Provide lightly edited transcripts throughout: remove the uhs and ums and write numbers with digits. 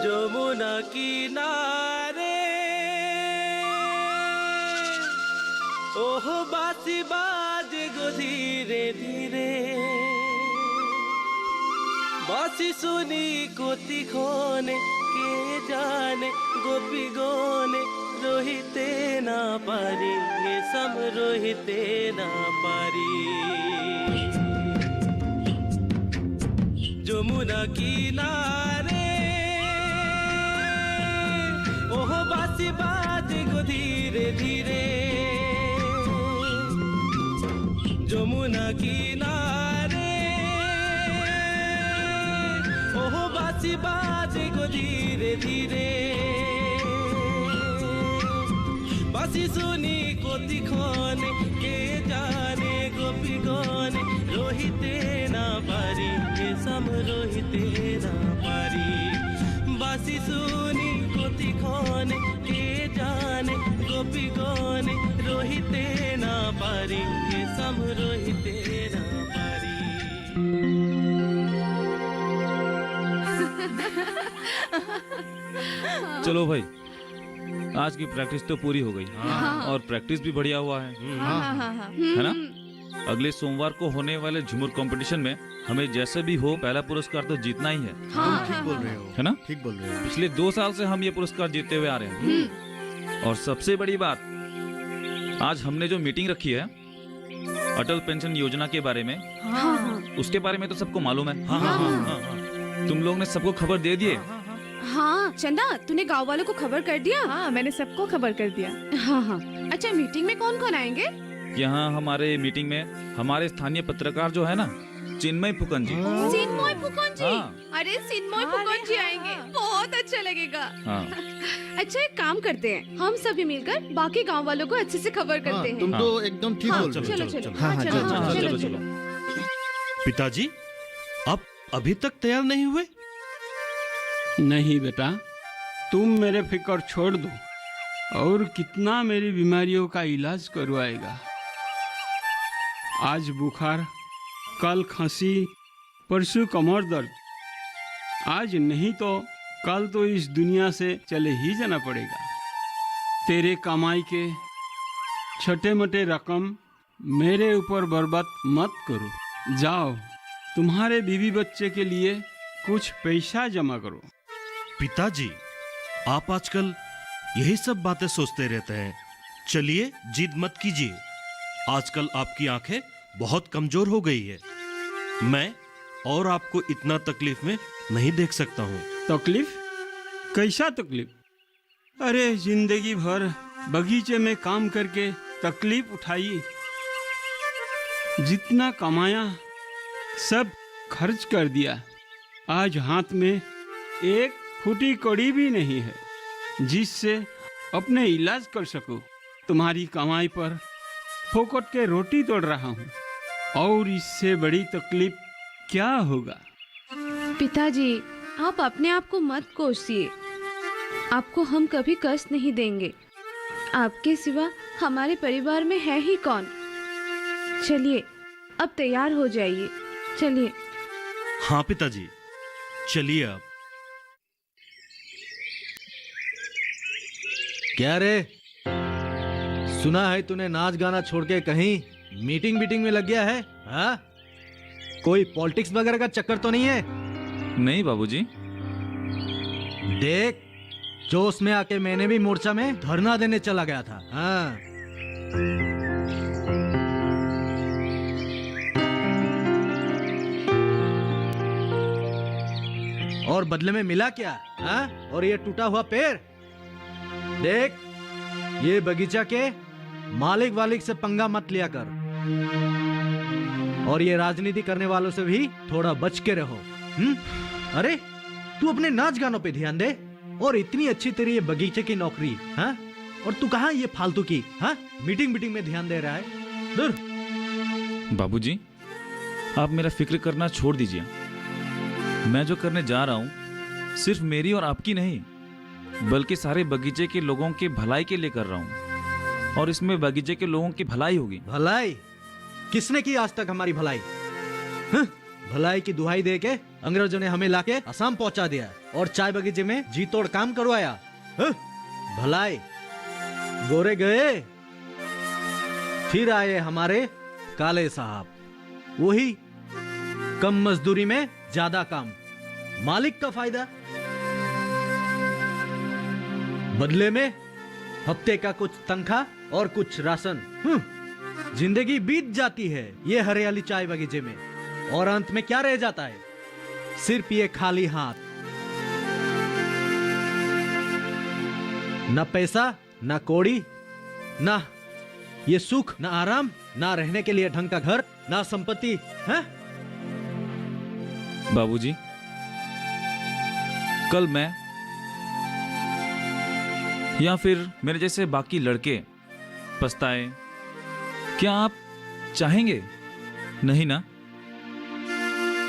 যমুনা কিনারে ওহ বাঁশি বাজে গো ধীরে ধীরে, বাঁশি শুনি কতিক্ষণে কে জানে গোপী গনে রহিতে না পারি, সম রহিতে না পারি। যমুনা কিনারে ওহ বাঁশি বাজে গো ধীরে ধীরে, যমুনা কিনারে ওহ বাঁশি বাজে গো ধীরে ধীরে, বাঁশি শুনি কতিক্ষণে কে জানে গোপী গনে রহিতে না পারি, সম রহিতে না পারি। বাঁশি শুনি কতিক্ষণে কে জানে গোপী গনে রহিতে না পারি, সম রহিতে না পারি। चलो भाई, आज की प्रैक्टिस तो पूरी हो गई। और प्रैक्टिस भी बढ़िया हुआ है, है ना? अगले सोमवार को होने वाले झूमर कंपटीशन में हमें जैसे भी हो पहला पुरस्कार तो जीतना ही है। ठीक बोल रहे हो, है ना? ठीक बोल रहे हो। पिछले 2 साल से हम ये पुरस्कार जीतते हुए आ रहे हैं। और सबसे बड़ी बात, आज हमने जो मीटिंग रखी है अटल पेंशन योजना के बारे में, उसके बारे में तो सबको मालूम है। तुम लोग ने सबको खबर दे दिए? हाँ चंदा, तूने गांव वालों को खबर कर दिया? हाँ, मैंने सबको खबर कर दिया। हाँ। अच्छा, मीटिंग में कौन कौन आएंगे? यहाँ हमारे मीटिंग में हमारे स्थानीय पत्रकार जो है ना, चिन्मय फुकन जी। चिन्मय फुकन जी? हाँ। अरे चिन्मय फुकन जी आएंगे, बहुत अच्छा लगेगा। हाँ। अच्छा, एक काम करते हैं, हम सभी मिलकर बाकी गांव वालों को अच्छे से खबर करते हैं। तुम तो एकदम ठीक बोल रहे हो। चलो चलो हाँ, चलो चलो चलो। पिताजी, आप अभी तक तैयार नहीं हुए? नहीं बेटा, तुम मेरे फिक्र छोड़ दो। और कितना मेरी बीमारियों का इलाज करवाएगा। आज बुखार, कल खांसी, परसों कमर दर्द। आज नहीं तो कल तो इस दुनिया से चले ही जाना पड़ेगा। तेरे कमाई के छोटे मोटे रकम मेरे ऊपर बर्बाद मत करो। जाओ, तुम्हारे बीवी बच्चे के लिए कुछ पैसा जमा करो। पिताजी, आप आजकल यही सब बातें सोचते रहते हैं। चलिए, जिद मत कीजिए। आजकल आपकी आंखें बहुत कमजोर हो गई है। मैं और आपको इतना तकलीफ में नहीं देख सकता हूँ। तकलीफ? कैसा तकलीफ? अरे जिंदगी भर बगीचे में काम करके तकलीफ उठाई, जितना कमाया सब खर्च कर दिया। आज हाथ में एक फूटी कड़ी भी नहीं है जिससे अपने इलाज कर सकूं। तुम्हारी कमाई पर फोकट के रोटी तोड़ रहा हूँ, और इससे बड़ी तकलीफ क्या होगा? पिताजी, आप अपने आप को मत कोसिए। आपको हम कभी कष्ट नहीं देंगे। आपके सिवा हमारे परिवार में है ही कौन। चलिए, अब तैयार हो जाइए। चलिए। हाँ पिताजी, चलिए अब। क्या रे, सुना है तूने नाच गाना छोड़ के कहीं मीटिंग में लग गया है? हाँ? कोई पॉलिटिक्स वगैरह का चक्कर तो नहीं है? नहीं बाबूजी। देख, जोश में आके मैंने भी मोर्चा में धरना देने चला गया था। हाँ। और बदले में मिला क्या? हाँ? और ये टूटा हुआ पैर देख, ये बगीचा के मालिक से पंगा मत लिया कर। और ये राजनीति करने वालों से भी थोड़ा बच के रहो। अरे तू अपने नाच गानों पे ध्यान दे। और इतनी अच्छी तेरी ये बगीचे की नौकरी, हाँ? और तू कहाँ ये फालतू की, हाँ? मीटिंग में ध्यान दे रहा है। दूर। बाबूजी, आप मेरा फिक्र करना छोड़ दीजिए। मैं जो करने जा रहा हूँ सिर्फ मेरी और आपकी नहीं, बल्कि सारे बगीचे के लोगों की भलाई के लिए कर रहा हूँ। और इसमें बगीचे के लोगों की भलाई होगी। भलाई? किसने की आज तक हमारी भलाई? भलाई की दुहाई दे के अंग्रेजों ने हमें लाके असम पहुंचा दिया और चाय बगीचे में जी तोड़ काम करवाया। भलाई गोरे गए, फिर आए हमारे काले साहब, वही कम मजदूरी में ज्यादा काम, मालिक का फायदा, बदले में हफ्ते का कुछ तनख्वाह और कुछ राशन। जिंदगी बीत जाती है ये हरियाली चाय बगीचे में, और अंत में क्या रह जाता है? सिर्फ ये खाली हाथ। ना पैसा, ना कौड़ी, ना ये सुख, ना आराम, ना रहने के लिए ढंग का घर, ना संपत्ति है। बाबूजी, कल मैं या फिर मेरे जैसे बाकी लड़के पछताए, क्या आप चाहेंगे? नहीं ना?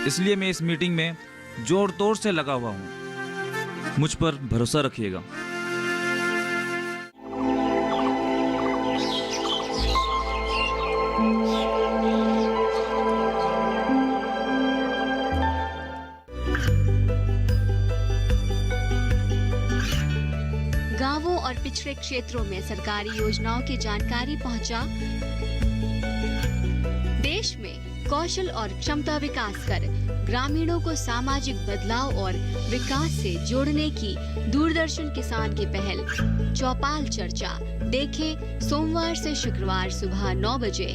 इसलिए मैं इस मीटिंग में जोर तोड़ से लगा हुआ हूं। मुझ पर भरोसा रखिएगा। गांवों और पिछड़े क्षेत्रों में सरकारी योजनाओं की जानकारी पहुंचा। देश में कौशल और क्षमता विकास कर ग्रामीणों को सामाजिक बदलाव और विकास से जोड़ने की दूरदर्शन किसान की पहल चौपाल चर्चा देखें सोमवार से शुक्रवार सुबह 9 बजे।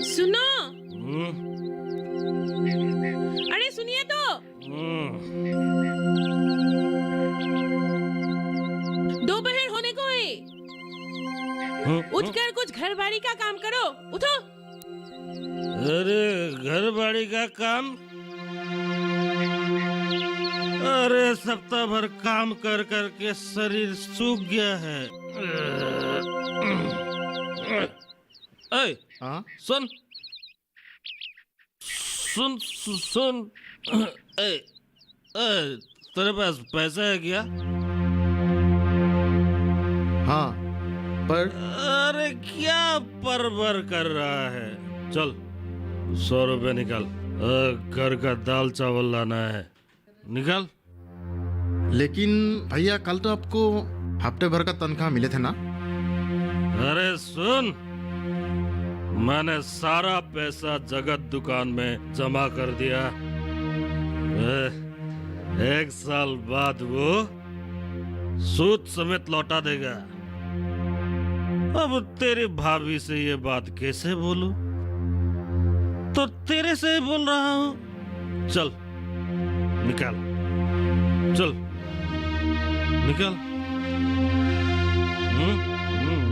सुनो, अरे सुनिए तो, दोपहर होने को है। उठकर कुछ घर बाड़ी का काम करो, उठो। अरे घर बाड़ी का काम? अरे सप्ताह भर काम कर कर के शरीर सूख गया है। ऐ, सुन सुन सुन, तेरे पास पैसा है क्या? हाँ, पर अरे क्या परवर कर रहा है? चल 100 रुपए निकाल, घर का दाल चावल लाना है, निकाल। लेकिन भैया कल तो आपको हफ्ते भर का तनख्वाह मिले थे ना? अरे सुन, मैंने सारा पैसा जगत दुकान में जमा कर दिया। 1 साल बाद वो सूद समेत लौटा देगा। अब तेरी भाभी से ये बात कैसे बोलूं? तो तेरे से ही बोल रहा हूं। चल निकाल, चल निकाल।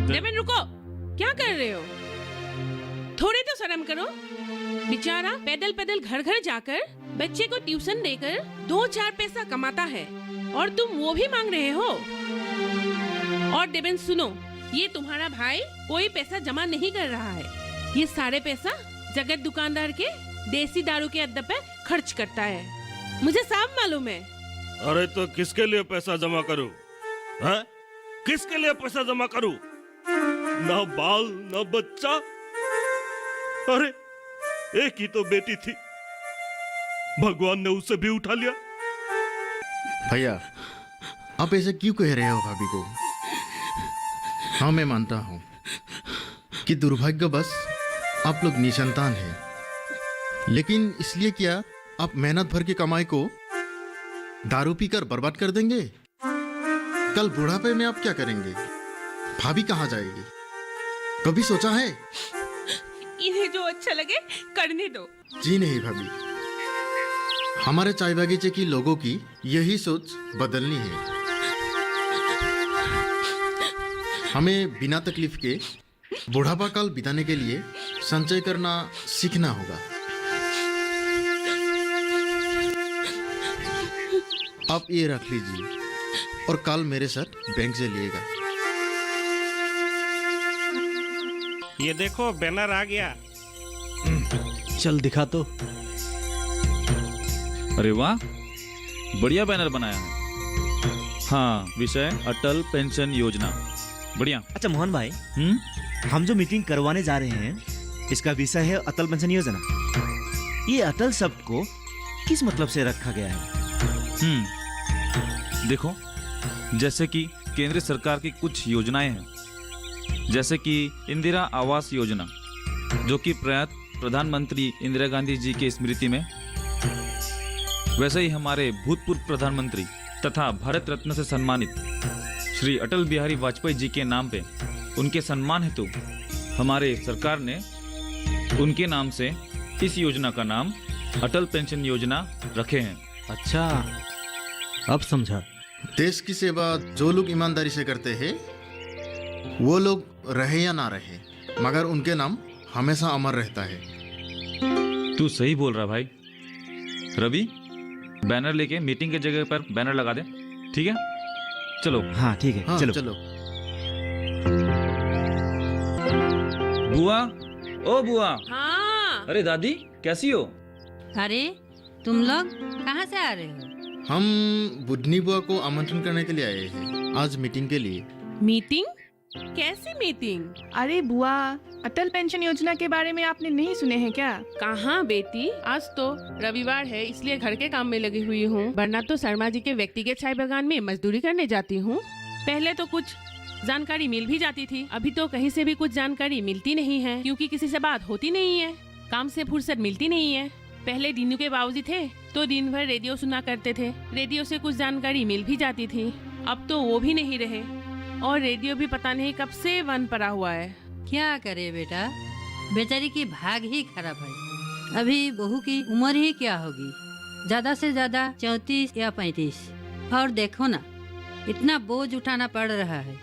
देवेन रुको, क्या कर रहे हो? थोड़ी तो शर्म करो। बेचारा पैदल पैदल घर घर जाकर बच्चे को ट्यूशन देकर 2-4 पैसा कमाता है, और तुम वो भी मांग रहे हो। और देवेन सुनो, ये तुम्हारा भाई कोई पैसा जमा नहीं कर रहा है। ये सारे पैसा जगत दुकानदार के देसी दारू के अड्डे पे खर्च करता है, मुझे साफ मालूम है। अरे तो किसके लिए पैसा जमा करूं? हैं? किसके लिए पैसा जमा करूं? ना बाल ना बच्चा। अरे एक ही तो बेटी थी, भगवान ने उसे भी उठा लिया। भैया आप ऐसे क्यों कह रहे हो भाभी को? हाँ मैं मानता हूँ कि दुर्भाग्यवश आप लोग निसंतान हैं, लेकिन इसलिए क्या आप मेहनत भर की कमाई को दारू पीकर बर्बाद कर देंगे? कल बुढ़ापे में आप क्या करेंगे? भाभी कहाँ जाएगी? कभी सोचा है? इन्हें जो अच्छा लगे करने दो। जी नहीं भाभी, हमारे चाय बागीचे की लोगों की यही सोच बदलनी है। हमें बिना तकलीफ के बुढ़ापा काल बिताने के लिए संचय करना सीखना होगा। आप ये रख लीजिए और कल मेरे साथ बैंक से लिएगा। ये देखो बैनर आ गया। चल दिखा तो। अरे वाह, बढ़िया बैनर बनाया है। हाँ, विषय अटल पेंशन योजना। बढ़िया। अच्छा मोहन भाई, हम्म। हम जो मीटिंग करवाने जा रहे हैं इसका विषय है अटल पेंशन योजना। ये अटल शब्द को किस मतलब से रखा गया है? देखो, जैसे कि केंद्र सरकार की कुछ योजनाएं हैं, जैसे कि इंदिरा आवास योजना, जो कि प्रयात प्रधानमंत्री इंदिरा गांधी जी की स्मृति में, वैसे ही हमारे भूतपूर्व प्रधानमंत्री तथा भारत रत्न से सम्मानित श्री अटल बिहारी वाजपेयी जी के नाम पे उनके सम्मान हेतु हमारे सरकार ने उनके नाम से इस योजना का नाम अटल पेंशन योजना रखे हैं। अच्छा, अब समझा। देश की सेवा जो लोग ईमानदारी से करते हैं, वो लोग रहे या ना रहे, मगर उनके नाम हमेशा अमर रहता है। तू सही बोल रहा भाई। रवि, बैनर लेके मीटिंग की जगह पर बैनर लगा दे, ठीक है? चलो। हाँ ठीक है, हाँ, चलो। चलो। बुआ, ओ बुआ। हाँ। अरे दादी, कैसी हो? अरे तुम लोग कहाँ से आ रहे हो? हम बुधनी बुआ को आमंत्रण करने के लिए आए हैं, आज मीटिंग के लिए। मीटिंग? कैसी मीटिंग? अरे बुआ, अटल पेंशन योजना के बारे में आपने नहीं सुने हैं क्या? कहाँ बेटी, आज तो रविवार है इसलिए घर के काम में लगी हुई हूँ, वरना तो शर्मा जी के व्यक्तिगत चाय बागान में मजदूरी करने जाती हूँ। पहले तो कुछ जानकारी मिल भी जाती थी, अभी तो कहीं से भी कुछ जानकारी मिलती नहीं है, क्योंकि किसी से बात होती नहीं है, काम से फुर्सत मिलती नहीं है। पहले दीनू के बाबूजी थे तो दिन भर रेडियो सुना करते थे, रेडियो से कुछ जानकारी मिल भी जाती थी। अब तो वो भी नहीं रहे और रेडियो भी पता नहीं कब से बंद पड़ा हुआ है। क्या करे बेटा, बेचारी की भाग ही खराब है। अभी बहू की उम्र ही क्या होगी, ज्यादा से ज्यादा 34 या 35। और देखो ना, इतना बोझ उठाना पड़ रहा है।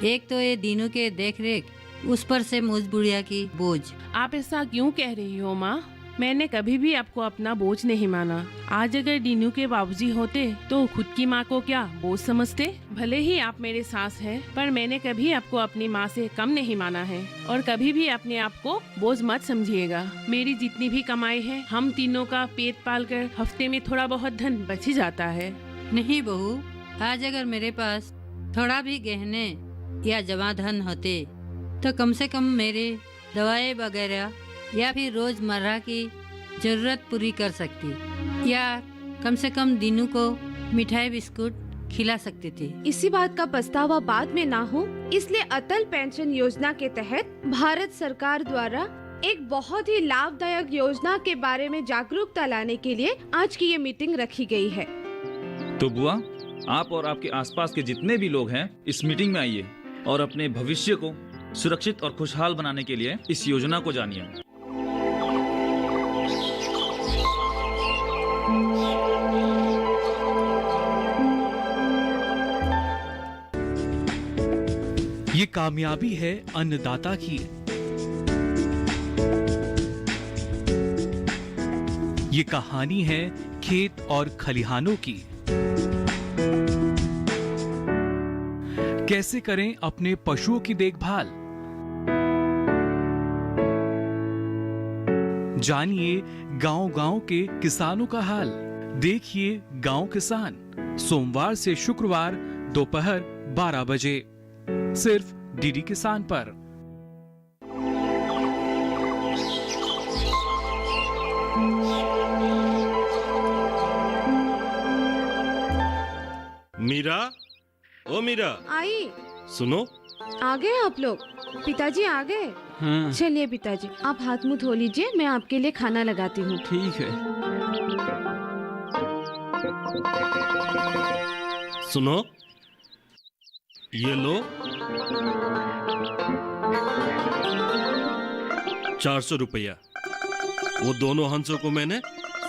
एक तो ये दिनों के देख रेख, उस पर से मुझ बुढ़िया की बोझ। आप ऐसा क्यों कह रही हो माँ? मैंने कभी भी आपको अपना बोझ नहीं माना। आज अगर दीनू के बाबूजी होते तो खुद की माँ को क्या बोझ समझते? भले ही आप मेरे सास हैं, पर मैंने कभी आपको अपनी माँ से कम नहीं माना है, और कभी भी अपने आप को बोझ मत समझिएगा। मेरी जितनी भी कमाई है, हम तीनों का पेट पाल कर हफ्ते में थोड़ा बहुत धन बच ही जाता है। नहीं बहू, आज अगर मेरे पास थोड़ा भी गहने या जमा धन होते तो कम से कम मेरे दवाई वगैरह या फिर रोजमर्रा की जरूरत पूरी कर सकती, या कम से कम दीनू को मिठाई बिस्कुट खिला सकती थी। इसी बात का पछतावा बाद में ना हो, इसलिए अटल पेंशन योजना के तहत भारत सरकार द्वारा एक बहुत ही लाभदायक योजना के बारे में जागरूकता लाने के लिए आज की ये मीटिंग रखी गई है। तो बुआ, आप और आपके आसपास के जितने भी लोग हैं इस मीटिंग में आइए और अपने भविष्य को सुरक्षित और खुशहाल बनाने के लिए इस योजना को जानिए। ये कामयाबी है अन्नदाता की। ये कहानी है खेत और खलिहानों की। कैसे करें अपने पशुओं की देखभाल, जानिए गांव-गांव के किसानों का हाल। देखिए गांव किसान, सोमवार से शुक्रवार दोपहर 12 बजे सिर्फ डीडी किसान पर। मीरा, ओ मीरा, आई। सुनो। आ गए आप लोग? पिताजी आ गए? हाँ चलिए पिताजी, आप हाथ मुंह धो लीजिए, मैं आपके लिए खाना लगाती हूँ। ठीक है। सुनो, ये लो 400 रुपया। वो दोनों हंसों को मैंने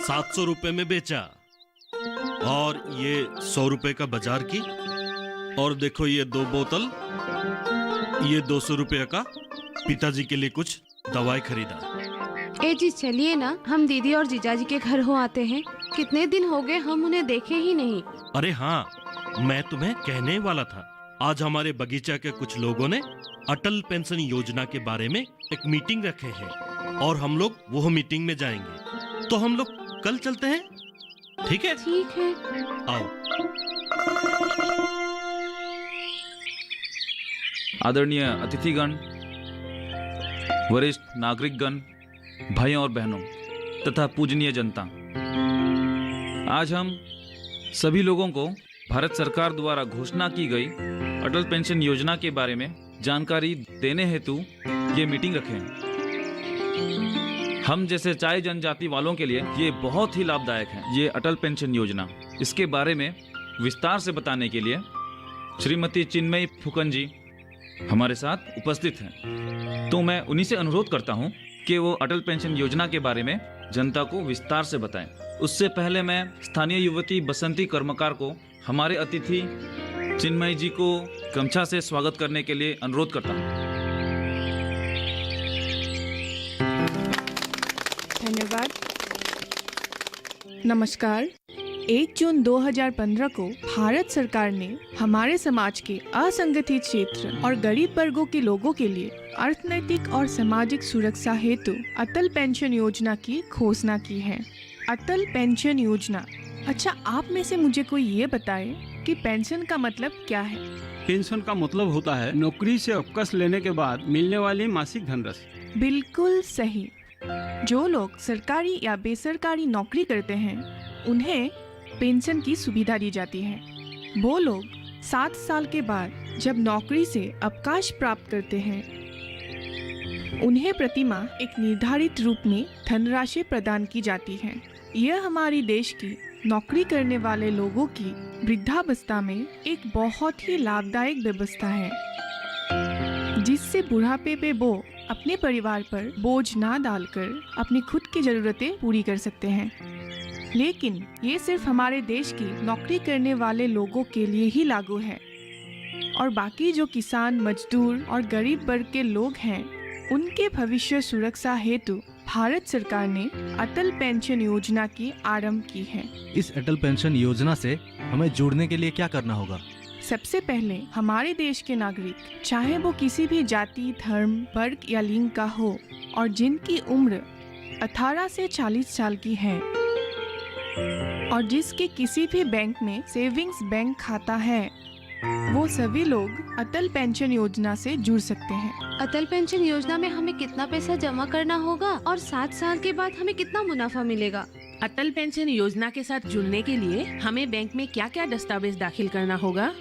700 रुपए में बेचा, और ये 100 रुपए का बाजार की, और देखो ये 2 बोतल, ये 200 रुपया का पिताजी के लिए कुछ दवाई खरीदा। ए जी चलिए ना, हम दीदी और जीजाजी के घर हो आते हैं। कितने दिन हो गए हम उन्हें देखे ही नहीं। अरे हाँ, मैं तुम्हें कहने वाला था, आज हमारे बगीचा के कुछ लोगों ने अटल पेंशन योजना के बारे में एक मीटिंग रखे हैं, और हम लोग वो मीटिंग में जाएंगे। तो हम लोग कल चलते हैं, ठीक है? ठीक है। आओ। आदरणीय अतिथिगण, वरिष्ठ नागरिकगण, भाइयों और बहनों तथा पूजनीय जनता, आज हम सभी लोगों को भारत सरकार द्वारा घोषणा की गई अटल पेंशन योजना के बारे में जानकारी देने हेतु ये मीटिंग रखे हैं। हम जैसे चाय जनजाति वालों के लिए ये बहुत ही लाभदायक है। ये अटल पेंशन योजना, इसके बारे में विस्तार से बताने के लिए श्रीमती चिन्मयी फुकन जी हमारे साथ उपस्थित हैं। तो मैं उन्हीं से अनुरोध करता हूं कि वो अटल पेंशन योजना के बारे में जनता को विस्तार से बताएं। उससे पहले मैं स्थानीय युवती बसंती कर्मकार को हमारे अतिथि चिन्मयी जी को गमछा से स्वागत करने के लिए अनुरोध करता हूं। धन्यवाद। नमस्कार। 1 जून 2015 को भारत सरकार ने हमारे समाज के असंगठित क्षेत्र और गरीब वर्गों के लोगों के लिए अर्थनैतिक और सामाजिक सुरक्षा हेतु अटल पेंशन योजना की घोषणा की है। अटल पेंशन योजना। अच्छा, आप में से मुझे कोई ये बताए कि पेंशन का मतलब क्या है? पेंशन का मतलब होता है नौकरी से अवकाश लेने के बाद मिलने वाली मासिक धनराशि। बिल्कुल सही। जो लोग सरकारी या बेसरकारी नौकरी करते हैं उन्हें पेंशन की सुविधा दी जाती है। वो लोग 7 साल के बाद जब नौकरी से अवकाश प्राप्त करते हैं उन्हें प्रति माह एक निर्धारित रूप में धनराशि प्रदान की जाती है। यह हमारे देश की नौकरी करने वाले लोगों की वृद्धावस्था में एक बहुत ही लाभदायक व्यवस्था है, जिससे बुढ़ापे पे वो अपने परिवार पर बोझ ना डालकर अपनी खुद की जरूरतें पूरी कर सकते हैं। लेकिन ये सिर्फ हमारे देश की नौकरी करने वाले लोगों के लिए ही लागू है, और बाकी जो किसान, मजदूर और गरीब वर्ग के लोग हैं उनके भविष्य सुरक्षा हेतु भारत सरकार ने अटल पेंशन योजना की आरंभ की है। इस अटल पेंशन योजना से हमें जुड़ने के लिए क्या करना होगा? सबसे पहले हमारे देश के नागरिक, चाहे वो किसी भी जाति, धर्म, वर्ग या लिंग का हो और जिनकी उम्र 18 से 40 साल की है और जिसके किसी भी बैंक में सेविंग्स बैंक खाता है, वो सभी लोग अटल पेंशन योजना से जुड़ सकते हैं। अटल पेंशन योजना में हमें कितना पैसा जमा करना होगा और 7 साल के बाद हमें कितना मुनाफा मिलेगा? अटल पेंशन योजना के साथ जुड़ने के लिए हमें बैंक में क्या क्या दस्तावेज दाखिल करना होगा?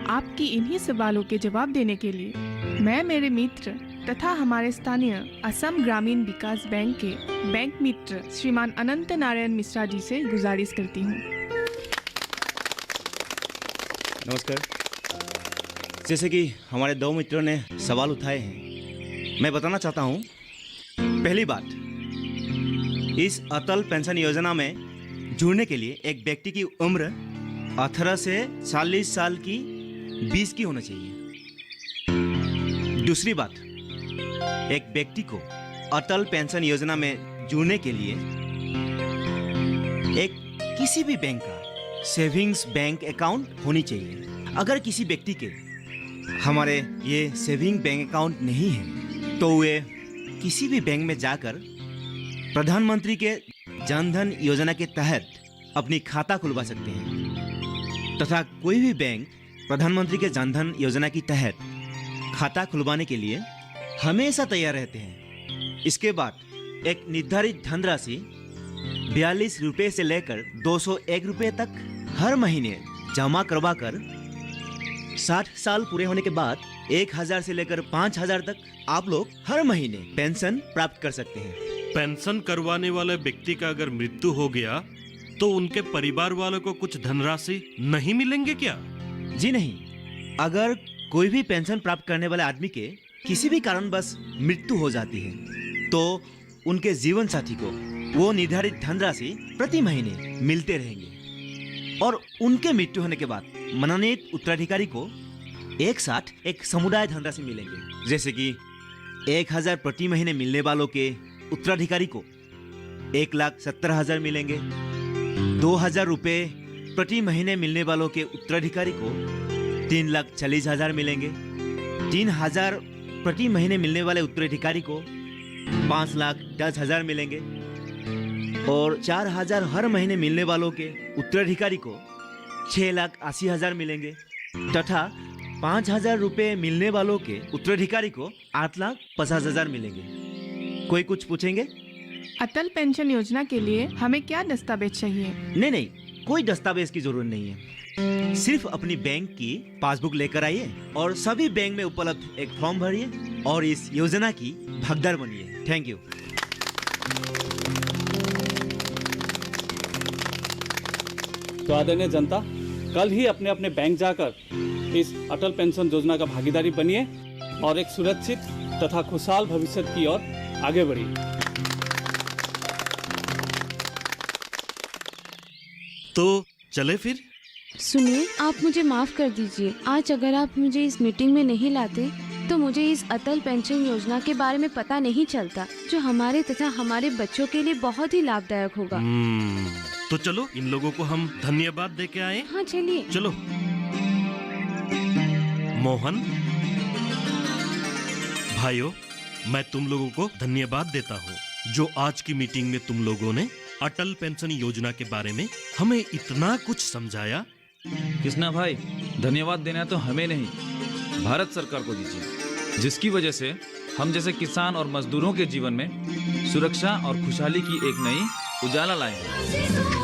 आपकी इन्हीं सवालों के जवाब देने के लिए मैं मेरे मित्र तथा हमारे स्थानीय असम ग्रामीण विकास बैंक के बैंक मित्र श्रीमान अनंत नारायण मिश्रा जी से गुजारिश करती हूँ। नमस्कार। जैसे कि हमारे 2 मित्रों ने सवाल उठाए हैं, मैं बताना चाहता हूँ। पहली बात, इस अटल पेंशन योजना में जुड़ने के लिए एक व्यक्ति की उम्र 18 से 40 साल की 20 की होना चाहिए। दूसरी बात, एक व्यक्ति को अटल पेंशन योजना में जुड़ने के लिए एक किसी भी बैंक का सेविंग्स बैंक अकाउंट होनी चाहिए। अगर किसी व्यक्ति के हमारे ये सेविंग बैंक अकाउंट नहीं है तो वे किसी भी बैंक में जाकर प्रधानमंत्री के जन धन योजना के तहत अपनी खाता खुलवा सकते हैं, तथा कोई भी बैंक प्रधानमंत्री के जन धन योजना के तहत खाता खुलवाने के लिए हमेशा तैयार रहते हैं। इसके बाद एक निर्धारित धनराशि 42 रुपये से लेकर 201 रुपये तक हर महीने जमा करवा कर 60 साल पूरे होने के बाद 1000 से लेकर 5000 तक आप लोग हर महीने पेंशन प्राप्त कर सकते हैं। पेंशन करवाने वाले व्यक्ति का अगर मृत्यु हो गया तो उनके परिवार वालों को कुछ धनराशि नहीं मिलेंगे क्या? जी नहीं, अगर कोई भी पेंशन प्राप्त करने वाले आदमी के किसी भी कारणवश मृत्यु हो जाती है तो उनके जीवन साथी को वो निर्धारित धनराशि प्रति महीने मिलते रहेंगे, और उनके मृत्यु होने के बाद मनोनीत उत्तराधिकारी को एक साथ एक समुदाय धनराशि मिलेंगे। जैसे कि 1000 प्रति महीने मिलने वालों के उत्तराधिकारी को 1,70,000 मिलेंगे, 2000 रुपये प्रति महीने मिलने वालों के उत्तराधिकारी को 3,40,000 मिलेंगे, 3000 प्रति महीने मिलने वाले उत्तराधिकारी को 5,10,000 मिलेंगे, और 4000 हर महीने मिलने वालों के उत्तराधिकारी को 6,80,000 मिलेंगे, तथा 5,000 रुपए मिलने वालों के उत्तराधिकारी को 8,50,000 मिलेंगे। कोई कुछ पूछेंगे? अटल पेंशन योजना के लिए हमें क्या दस्तावेज चाहिए? नहीं, कोई दस्तावेज की जरूरत नहीं है। सिर्फ अपनी बैंक की पासबुक लेकर आइए और सभी बैंक में उपलब्ध एक फॉर्म भरिए और इस योजना की भागीदार बनिए। Thank you. तो आदरणीय जनता, कल ही अपने अपने बैंक जाकर इस अटल पेंशन योजना का भागीदारी बनिए और एक सुरक्षित तथा खुशहाल भविष्य की ओर आगे बढ़िए। तो चले फिर। सुनिए, आप मुझे माफ कर दीजिए। आज अगर आप मुझे इस मीटिंग में नहीं लाते तो मुझे इस अटल पेंशन योजना के बारे में पता नहीं चलता, जो हमारे तथा हमारे बच्चों के लिए बहुत ही लाभदायक होगा। तो चलो इन लोगों को हम धन्यवाद दे के आए। हाँ चलिए। चलो। मोहन, भाइयों, मैं तुम लोगों को धन्यवाद देता हूँ जो आज की मीटिंग में तुम लोगों ने अटल पेंशन योजना के बारे में हमें इतना कुछ समझाया। कृष्णा भाई, धन्यवाद देना तो हमें नहीं, भारत सरकार को दीजिए, जिसकी वजह से हम जैसे किसान और मजदूरों के जीवन में सुरक्षा और खुशहाली की एक नई उजाला लाए।